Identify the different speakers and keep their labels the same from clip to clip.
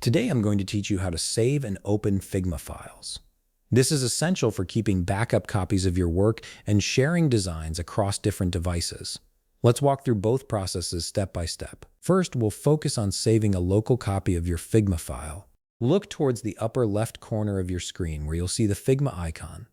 Speaker 1: Today I'm going to teach you how to save and open Figma files. This is essential for keeping backup copies of your work and sharing designs across different devices. Let's walk through both processes step by step. First, we'll focus on saving a local copy of your Figma file. Look towards the upper left corner of your screen where you'll see the Figma icon.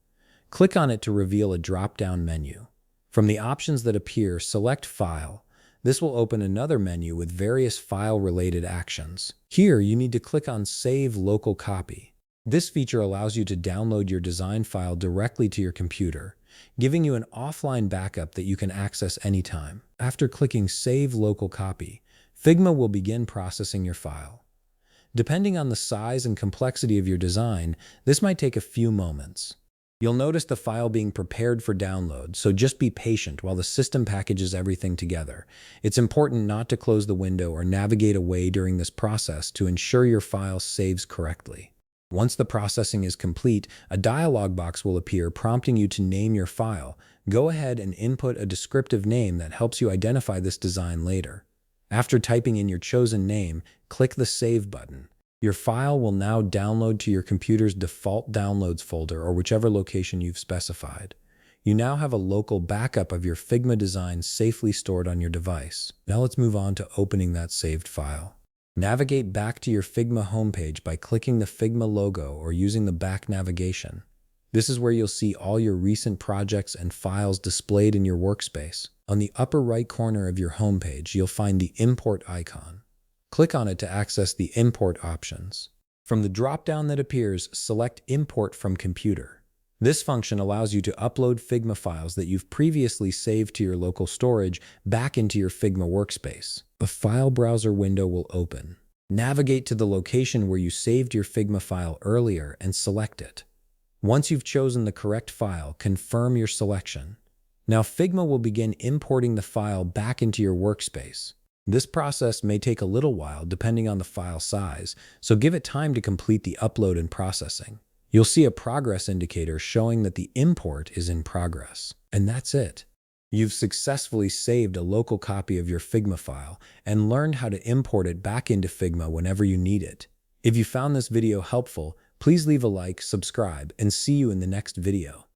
Speaker 1: Click on it to reveal a drop-down menu. From the options that appear, select File. This will open another menu with various file-related actions. Here, you need to click on Save Local Copy. This feature allows you to download your design file directly to your computer, giving you an offline backup that you can access anytime. After clicking Save Local Copy, Figma will begin processing your file. Depending on the size and complexity of your design, this might take a few moments. You'll notice the file being prepared for download, so just be patient while the system packages everything together. It's important not to close the window or navigate away during this process to ensure your file saves correctly. Once the processing is complete, a dialog box will appear prompting you to name your file. Go ahead and input a descriptive name that helps you identify this design later. After typing in your chosen name, click the Save button. Your file will now download to your computer's default downloads folder or whichever location you've specified. You now have a local backup of your Figma design safely stored on your device. Now let's move on to opening that saved file. Navigate back to your Figma homepage by clicking the Figma logo or using the back navigation. This is where you'll see all your recent projects and files displayed in your workspace. On the upper right corner of your homepage, you'll find the Import icon. Click on it to access the import options. From the drop-down that appears, select Import from Computer. This function allows you to upload Figma files that you've previously saved to your local storage back into your Figma workspace. A file browser window will open. Navigate to the location where you saved your Figma file earlier and select it. Once you've chosen the correct file, confirm your selection. Now Figma will begin importing the file back into your workspace. This process may take a little while depending on the file size, so give it time to complete the upload and processing. You'll see a progress indicator showing that the import is in progress. And that's it. You've successfully saved a local copy of your Figma file and learned how to import it back into Figma whenever you need it. If you found this video helpful, please leave a like, subscribe, and see you in the next video.